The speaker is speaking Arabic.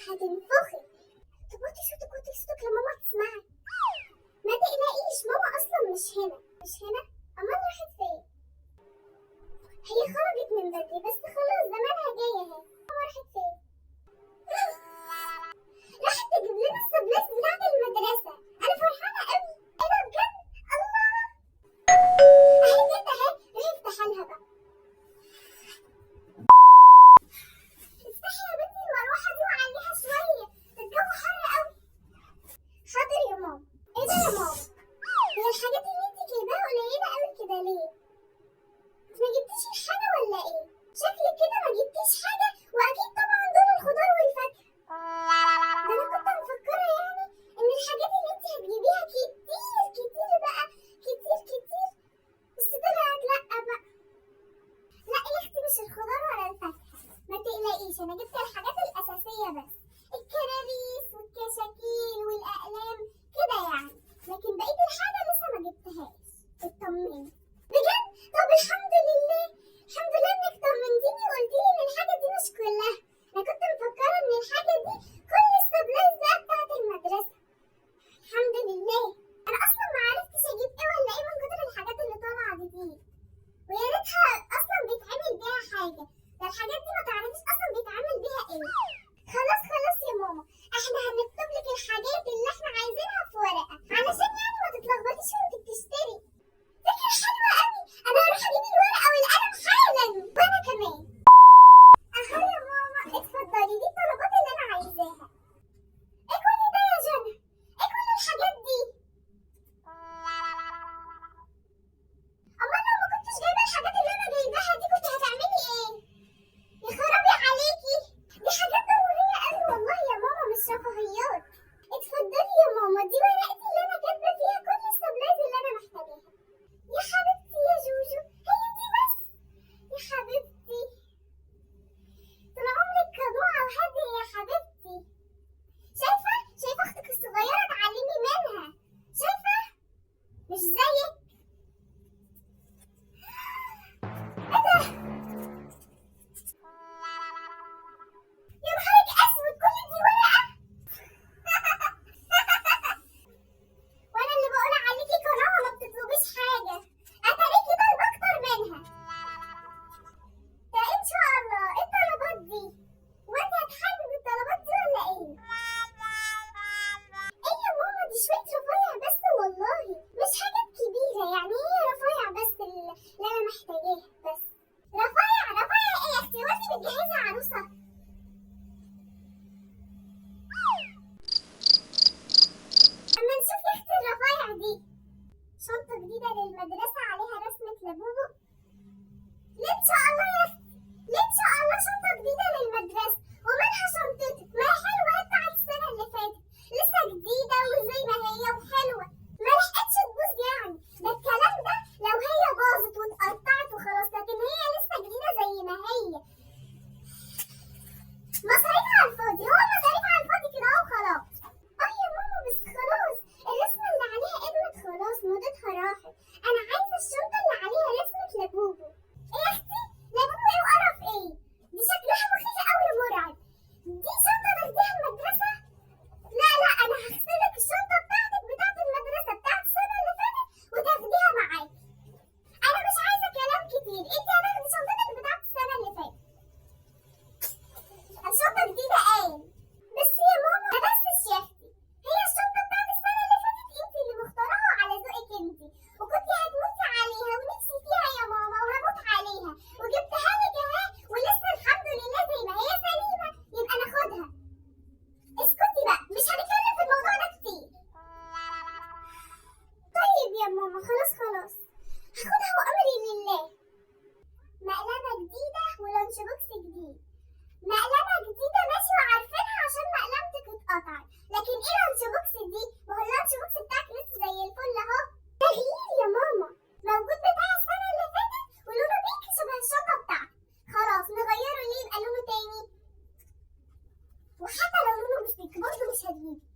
هتنفخي. طب وطي صوتك وطي صوتك لما ماما تسمعك. ما تقلقيش، ماما اصلا مش هنا. امال راحت فين؟ هي خرجت من بدري بس خلاص زمانها جايه اهي. ماما راحت فين؟ راحت تجيب لنا السبلاس بتاعت المدرسه. انا فرحانه قوي. ايه ده بجد؟ الله، اهي جت اهي. روحي افتحي لها بقى. افتحي يا بنتي المروحه دي وعليها شويه، الجو حر قوي. حاضر يا ماما. ايه ده يا ماما؟ هي الحاجات اللي انت جايباها قليله قوي كده ليه؟ ما جبتيش الحاجه ولا ايه؟ شكلك كده ما جبتيش حاجه، واكيد طبعا دول الخضار والفاكهه. ده انا كنت مفكره يعني ان الحاجات اللي انت هتجيبيها كتير بقى، كتير. بس طلعت لا بقى. لا يا اختي، مش الخضار ولا الفاكهه. ما تقلقيش، انا جبت الحاجات الاساسيه بس، الكراريس والكشاكيل والاقلام كده يعني، لكن بقيه الحاجه لسه ما جبتهاش. اطمني. بجد؟ طب الحمد لله انك طمنتيني وقلتيلي ان الحاجه دي مش كلها. انا كنت مفكره ان الحاجه دي كل السبلايز بقى بتاعت المدرسه. الحمد لله. انا اصلا ما عرفتش اجيب ايه ولا ايه من كتر الحاجات اللي طالعه جديد، ويا ريتها اصلا بيتعمل بيها حاجه. ده الحاجات دي ما تعرفيش اصلا بيتعمل بيها ايه. خلاص يا ماما، احنا هنكتب لك الحاجات اللي احنا عايزينها في ورقه علشان يعني ما تتلخبطيش وانت بتشتري. فكره حلوه قوي. انا هروح اجيب الورقه والقلم حالا، وانا كمان. اهو يا ماما، اتفضلي، دي الطلبات اللي انا عايزاها. ايه كل ده يا جنى؟ ايه كل الحاجات دي؟ امال لو ما كنتش جايبه الحاجات اللي انا جايباها دي كنت هتعملي ايه؟ يا خرابي عليكي، دي حاجات ضروريه قوي والله يا ماما، مش رفاهيات. اتفضلي يا ماما، دي ورقتي اللي انا كاتبه فيها كل السبلايز اللي انا محتاجاها. يا حبيبتي يا جوجو، هي دي بس؟ يا حبيبتي، طول عمرك خدوعه وهاديه يا حبيبتي. شايفه اختك الصغيره، اتعلمي منها. شايفه؟ مش زيك. ايه ده؟ يا نهارك اسود، كل دي ورقه؟ وانا اللي بقول عليكي قناعه ما بتطلبيش حاجه، اتاريكي طالبه اكتر منها. ده ان شاء الله ايه الطلبات دي؟ وانت هتحاربي بالطلبات دي ولا ايه؟ ايه يا ماما، دي شويه رفايع بس والله، مش حاجات كبيره يعني، هي رفايع بس اللي انا محتاجاها بس. رفايع ايه يا اختي؟ وانت بتجهزي عروسه؟ اما نشوف يا اختي الرفايع دي. شنطه جديده للمدرسه عليها رسمه لبوبو. ليه ان شاء الله يا اختي؟ ليه ان شاء الله شنطه جديده للمدرسه؟ ومنها شنطتك، ما هي حلوه هي بتاعت السنه اللي فاتت، لسه جديده وزي ما هي وحلوه، ما لحقتش تبوظ يعني. ده الكلام ده لو هي باظت واتقطعت وخلاص، لكن هي لسه جديده زي ما هي. مصاريف على الفاضي، هو مصاريف على الفاضي كده اهو خلاص. اه يا ماما بس خلاص، الرسمه اللي عليها ادمت خلاص، مدتها راحت. انا عايزه الشنطه اللي عليها رسمه لبوبو. ايه يا اختي؟ لبوبو ايه وقرف ايه؟ دي شكلها مخيف قوي ومرعب. دي شنطه تاخديها المدرسه؟ لا انا هغسلك الشنطه بتاعتك بتاعت المدرسه بتاعت السنه اللي فاتت وتاخديها معاكي. انا مش عايزه كلام كتير، انت هتاخدي شنطتك بتاعت السنه اللي فاتت. الشنطه جديده ايه؟ بس يا ماما ما بسش يا اختي، هي الشنطه بتاعت السنه اللي فاتت انت اللي مختارها على ذوقك انت، وكنت هتموتي عليها ونفسي فيها يا ماما وهموت عليها، وجبتها لك اهي ولسه الحمد لله زي ما هي سليمه، يبقى ناخدها. اسكتي بقى، مش هنتكلم في الموضوع ده كتير. طيب يا ماما خلاص هاخدها وامري لله. مقلمه جديده ولانش بوكس جديد. مقلمه جديده ماشي وعارفينها عشان مقلمتك اتقطعت، لكن ايه لانش بوكس دي؟ ما هو اللانش بوكس بتاعك لسه زي الفل اهو. تغيير يا ماما، موجود بتاع السنه اللي فاتت ولونه بينك شبه الشنطه بتاعتك، خلاص نغيره ليه يبقى لونه تاني. وحتى لو لونه مش بينك برضه مش هتجيبه.